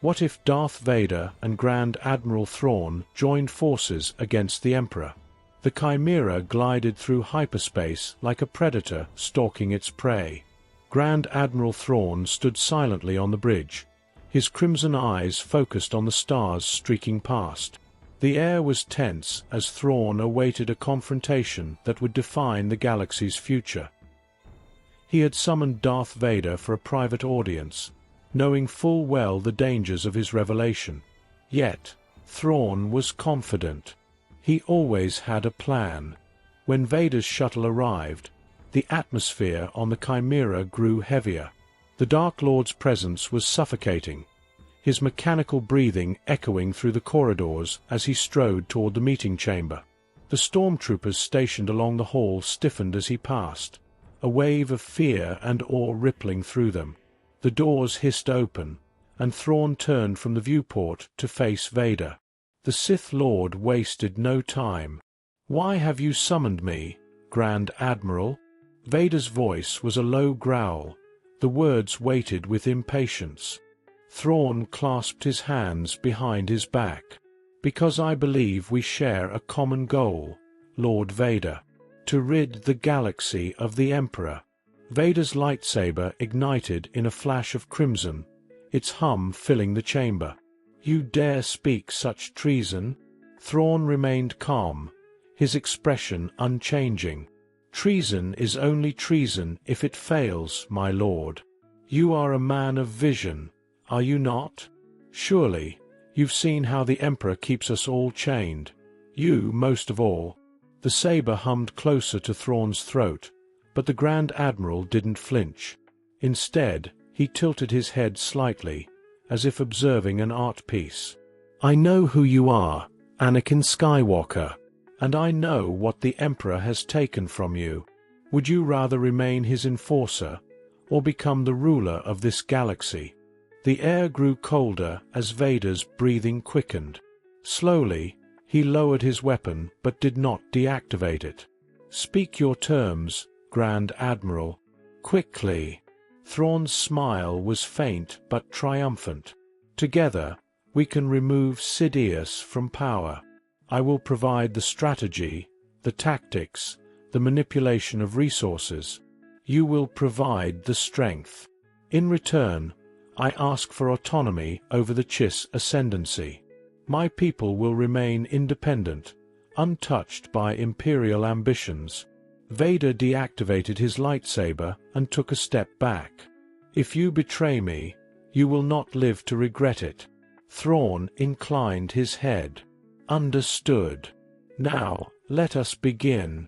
What if Darth Vader and Grand Admiral Thrawn joined forces against the Emperor? The Chimera glided through hyperspace like a predator stalking its prey. Grand Admiral Thrawn stood silently on the bridge, his crimson eyes focused on the stars streaking past. The air was tense as Thrawn awaited a confrontation that would define the galaxy's future. He had summoned Darth Vader for a private audience, knowing full well the dangers of his revelation. Yet, Thrawn was confident. He always had a plan. When Vader's shuttle arrived, the atmosphere on the Chimera grew heavier. The Dark Lord's presence was suffocating, his mechanical breathing echoing through the corridors as he strode toward the meeting chamber. The stormtroopers stationed along the hall stiffened as he passed, a wave of fear and awe rippling through them. The doors hissed open, and Thrawn turned from the viewport to face Vader. The Sith Lord wasted no time. "Why have you summoned me, Grand Admiral?" Vader's voice was a low growl, the words weighted with impatience. Thrawn clasped his hands behind his back. "Because I believe we share a common goal, Lord Vader. To rid the galaxy of the Emperor." Vader's lightsaber ignited in a flash of crimson, its hum filling the chamber. "You dare speak such treason?" Thrawn remained calm, his expression unchanging. "Treason is only treason if it fails, my lord. You are a man of vision, are you not? Surely, you've seen how the Emperor keeps us all chained. You most of all." The saber hummed closer to Thrawn's throat, but the Grand Admiral didn't flinch. Instead, he tilted his head slightly, as if observing an art piece. "I know who you are, Anakin Skywalker, and I know what the Emperor has taken from you. Would you rather remain his enforcer, or become the ruler of this galaxy?" The air grew colder as Vader's breathing quickened. Slowly, he lowered his weapon but did not deactivate it. "Speak your terms, Grand Admiral. Quickly." Thrawn's smile was faint but triumphant. "Together, we can remove Sidious from power. I will provide the strategy, the tactics, the manipulation of resources. You will provide the strength. In return, I ask for autonomy over the Chiss ascendancy. My people will remain independent, untouched by imperial ambitions." Vader deactivated his lightsaber and took a step back. "If you betray me, you will not live to regret it." Thrawn inclined his head. "Understood. Now, let us begin."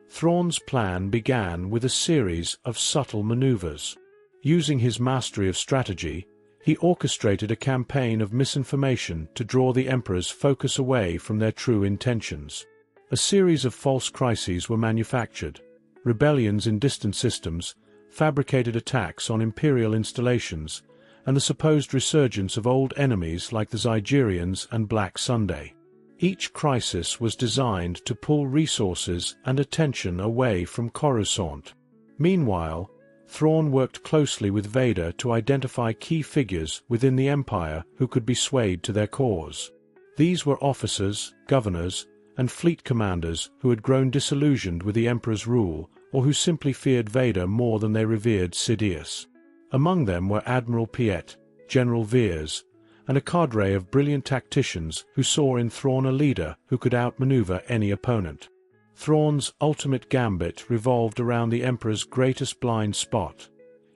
Thrawn's plan began with a series of subtle maneuvers. Using his mastery of strategy, he orchestrated a campaign of misinformation to draw the Emperor's focus away from their true intentions. A series of false crises were manufactured, rebellions in distant systems, fabricated attacks on Imperial installations, and the supposed resurgence of old enemies like the Zygerians and Black Sunday. Each crisis was designed to pull resources and attention away from Coruscant. Meanwhile, Thrawn worked closely with Vader to identify key figures within the Empire who could be swayed to their cause. These were officers, governors, and fleet commanders who had grown disillusioned with the Emperor's rule or who simply feared Vader more than they revered Sidious. Among them were Admiral Piet, General Veers, and a cadre of brilliant tacticians who saw in Thrawn a leader who could outmaneuver any opponent. Thrawn's ultimate gambit revolved around the Emperor's greatest blind spot,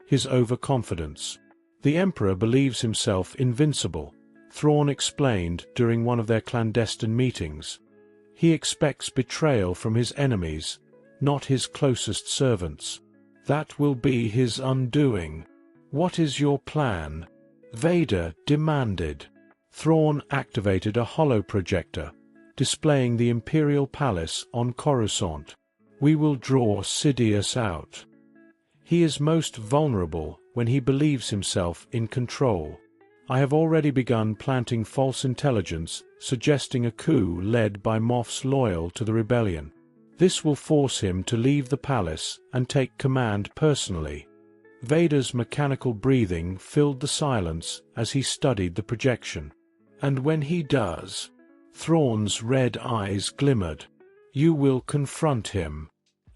his overconfidence. "The Emperor believes himself invincible," Thrawn explained during one of their clandestine meetings. "He expects betrayal from his enemies, not his closest servants. That will be his undoing. What is your plan?" Vader demanded. Thrawn activated a holoprojector, displaying the Imperial Palace on Coruscant. "We will draw Sidious out. He is most vulnerable when he believes himself in control. I have already begun planting false intelligence suggesting a coup led by Moffs loyal to the rebellion. This will force him to leave the palace and take command personally." Vader's mechanical breathing filled the silence as he studied the projection. And when he does, Thrawn's red eyes glimmered. You will confront him.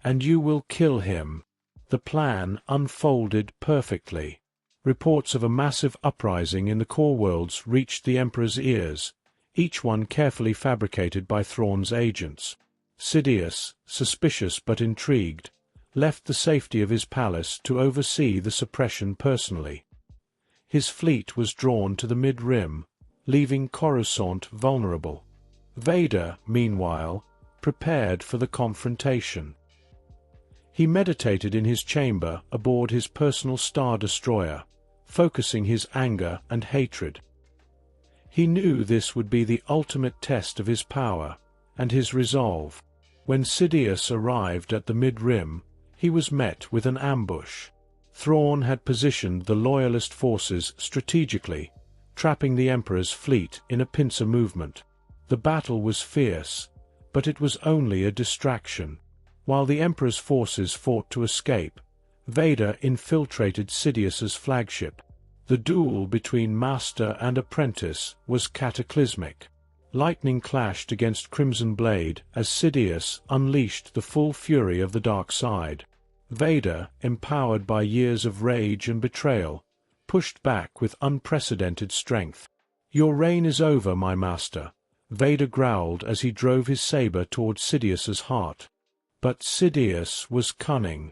And you will kill him. The plan unfolded perfectly. Reports of a massive uprising in the core worlds reached the Emperor's ears, each one carefully fabricated by Thrawn's agents. Sidious, suspicious but intrigued, left the safety of his palace to oversee the suppression personally. His fleet was drawn to the mid-rim, leaving Coruscant vulnerable. Vader, meanwhile, prepared for the confrontation. He meditated in his chamber aboard his personal Star Destroyer, focusing his anger and hatred. He knew this would be the ultimate test of his power and his resolve. When Sidious arrived at the mid-rim, he was met with an ambush. Thrawn had positioned the Loyalist forces strategically, trapping the Emperor's fleet in a pincer movement. The battle was fierce, but it was only a distraction. While the Emperor's forces fought to escape, Vader infiltrated Sidious's flagship. The duel between master and apprentice was cataclysmic. Lightning clashed against Crimson Blade as Sidious unleashed the full fury of the dark side. Vader, empowered by years of rage and betrayal, pushed back with unprecedented strength. "Your reign is over, my master," Vader growled as he drove his saber toward Sidious's heart. But Sidious was cunning.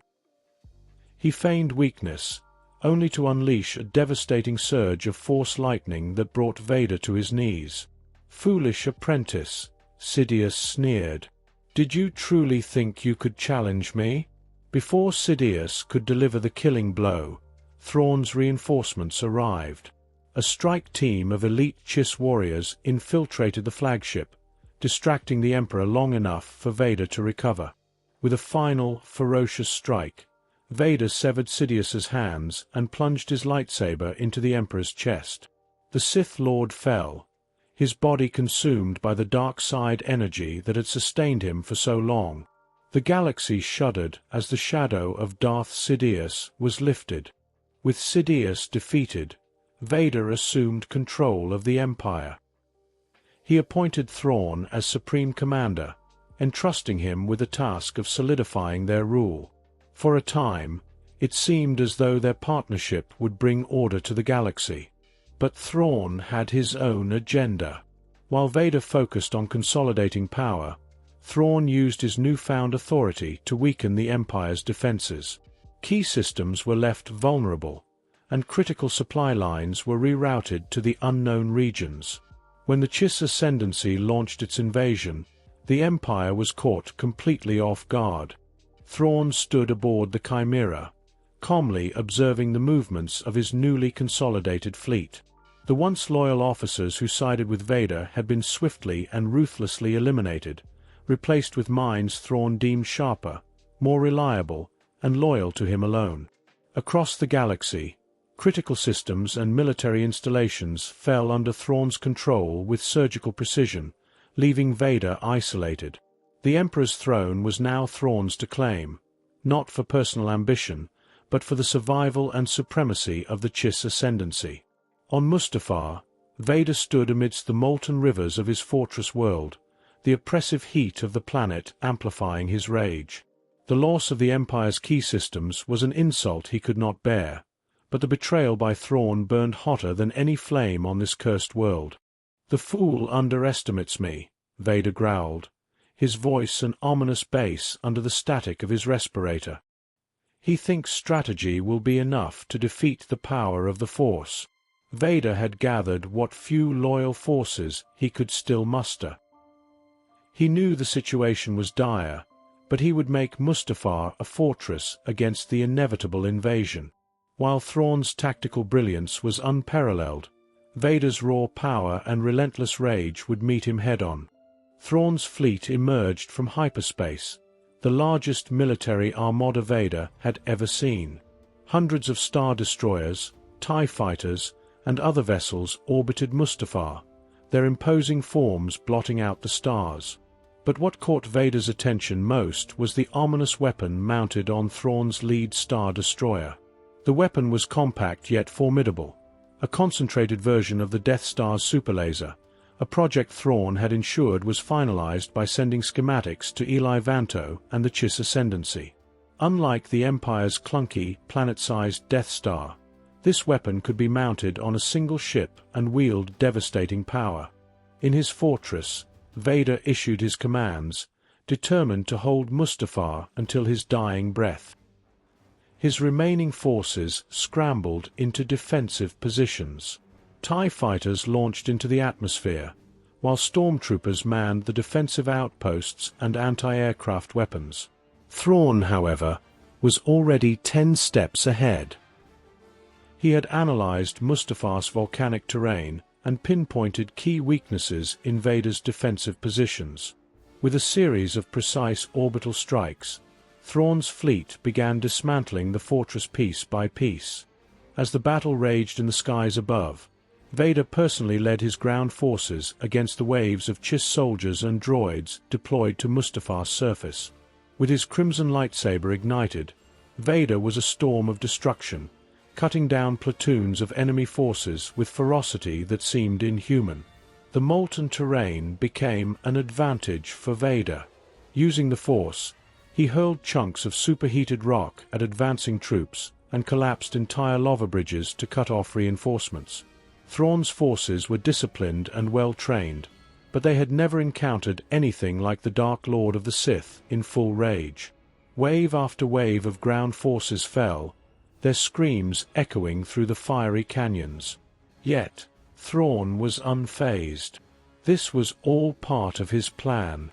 He feigned weakness, only to unleash a devastating surge of Force lightning that brought Vader to his knees. "Foolish apprentice," Sidious sneered. "Did you truly think you could challenge me?" Before Sidious could deliver the killing blow, Thrawn's reinforcements arrived. A strike team of elite Chiss warriors infiltrated the flagship, distracting the Emperor long enough for Vader to recover. With a final, ferocious strike, Vader severed Sidious's hands and plunged his lightsaber into the Emperor's chest. The Sith Lord fell, his body consumed by the dark side energy that had sustained him for so long. The galaxy shuddered as the shadow of Darth Sidious was lifted. With Sidious defeated, Vader assumed control of the Empire. He appointed Thrawn as Supreme Commander, entrusting him with the task of solidifying their rule. For a time, it seemed as though their partnership would bring order to the galaxy. But Thrawn had his own agenda. While Vader focused on consolidating power, Thrawn used his newfound authority to weaken the Empire's defenses. Key systems were left vulnerable, and critical supply lines were rerouted to the unknown regions. When the Chiss Ascendancy launched its invasion, the Empire was caught completely off guard. Thrawn stood aboard the Chimera, calmly observing the movements of his newly consolidated fleet. The once loyal officers who sided with Vader had been swiftly and ruthlessly eliminated, replaced with minds Thrawn deemed sharper, more reliable, and loyal to him alone. Across the galaxy, critical systems and military installations fell under Thrawn's control with surgical precision, leaving Vader isolated. The Emperor's throne was now Thrawn's to claim, not for personal ambition, but for the survival and supremacy of the Chiss Ascendancy. On Mustafar, Vader stood amidst the molten rivers of his fortress world, the oppressive heat of the planet amplifying his rage. The loss of the Empire's key systems was an insult he could not bear, but the betrayal by Thrawn burned hotter than any flame on this cursed world. "The fool underestimates me," Vader growled, his voice an ominous bass under the static of his respirator. "He thinks strategy will be enough to defeat the power of the Force." Vader had gathered what few loyal forces he could still muster. He knew the situation was dire, but he would make Mustafar a fortress against the inevitable invasion. While Thrawn's tactical brilliance was unparalleled, Vader's raw power and relentless rage would meet him head-on. Thrawn's fleet emerged from hyperspace, the largest military armada Vader had ever seen. Hundreds of Star Destroyers, TIE fighters, and other vessels orbited Mustafar, their imposing forms blotting out the stars. But what caught Vader's attention most was the ominous weapon mounted on Thrawn's lead Star Destroyer. The weapon was compact yet formidable, a concentrated version of the Death Star's superlaser, a project Thrawn had ensured was finalized by sending schematics to Eli Vanto and the Chiss Ascendancy. Unlike the Empire's clunky, planet-sized Death Star, this weapon could be mounted on a single ship and wield devastating power. In his fortress, Vader issued his commands, determined to hold Mustafar until his dying breath. His remaining forces scrambled into defensive positions. TIE fighters launched into the atmosphere, while stormtroopers manned the defensive outposts and anti-aircraft weapons. Thrawn, however, was already 10 steps ahead. He had analyzed Mustafar's volcanic terrain and pinpointed key weaknesses in Vader's defensive positions. With a series of precise orbital strikes, Thrawn's fleet began dismantling the fortress piece by piece. As the battle raged in the skies above, Vader personally led his ground forces against the waves of Chiss soldiers and droids deployed to Mustafar's surface. With his crimson lightsaber ignited, Vader was a storm of destruction, cutting down platoons of enemy forces with ferocity that seemed inhuman. The molten terrain became an advantage for Vader. Using the Force, he hurled chunks of superheated rock at advancing troops and collapsed entire lava bridges to cut off reinforcements. Thrawn's forces were disciplined and well-trained, but they had never encountered anything like the Dark Lord of the Sith in full rage. Wave after wave of ground forces fell, their screams echoing through the fiery canyons. Yet, Thrawn was unfazed. This was all part of his plan.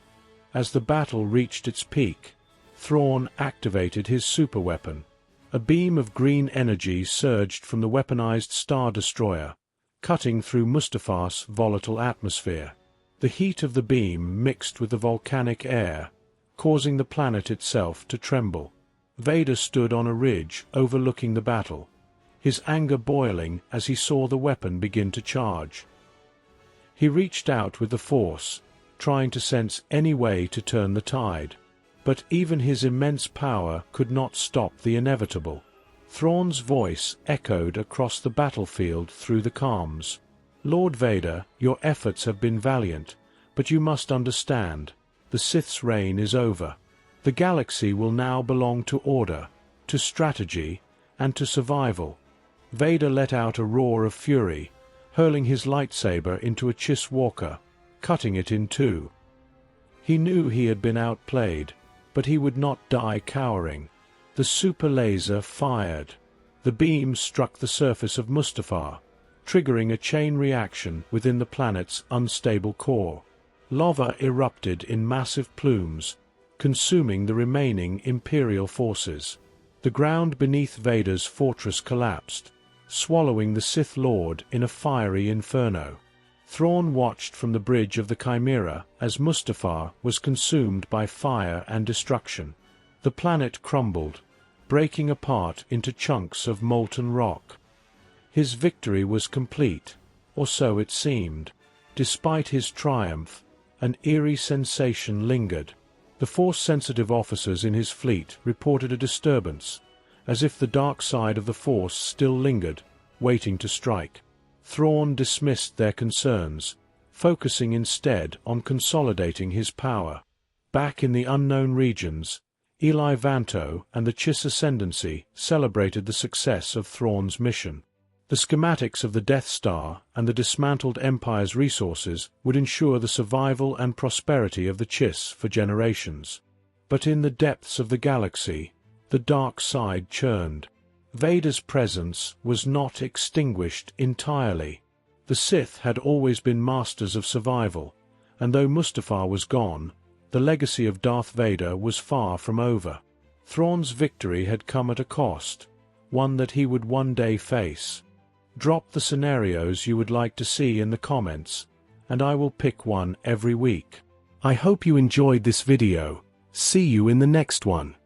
As the battle reached its peak, Thrawn activated his superweapon. A beam of green energy surged from the weaponized Star Destroyer, cutting through Mustafar's volatile atmosphere. The heat of the beam mixed with the volcanic air, causing the planet itself to tremble. Vader stood on a ridge overlooking the battle, his anger boiling as he saw the weapon begin to charge. He reached out with the Force, trying to sense any way to turn the tide. But even his immense power could not stop the inevitable. Thrawn's voice echoed across the battlefield through the calms. "Lord Vader, your efforts have been valiant, but you must understand, the Sith's reign is over. The galaxy will now belong to order, to strategy, and to survival." Vader let out a roar of fury, hurling his lightsaber into a Chiss walker, cutting it in two. He knew he had been outplayed, but he would not die cowering. The super laser fired. The beam struck the surface of Mustafar, triggering a chain reaction within the planet's unstable core. Lava erupted in massive plumes, consuming the remaining Imperial forces. The ground beneath Vader's fortress collapsed, swallowing the Sith Lord in a fiery inferno. Thrawn watched from the bridge of the Chimera as Mustafar was consumed by fire and destruction. The planet crumbled, breaking apart into chunks of molten rock. His victory was complete, or so it seemed. Despite his triumph, an eerie sensation lingered. The Force-sensitive officers in his fleet reported a disturbance, as if the dark side of the Force still lingered, waiting to strike. Thrawn dismissed their concerns, focusing instead on consolidating his power. Back in the unknown regions, Eli Vanto and the Chiss Ascendancy celebrated the success of Thrawn's mission. The schematics of the Death Star and the dismantled Empire's resources would ensure the survival and prosperity of the Chiss for generations. But in the depths of the galaxy, the dark side churned. Vader's presence was not extinguished entirely. The Sith had always been masters of survival, and though Mustafar was gone, the legacy of Darth Vader was far from over. Thrawn's victory had come at a cost, one that he would one day face. Drop the scenarios you would like to see in the comments, and I will pick one every week. I hope you enjoyed this video. See you in the next one.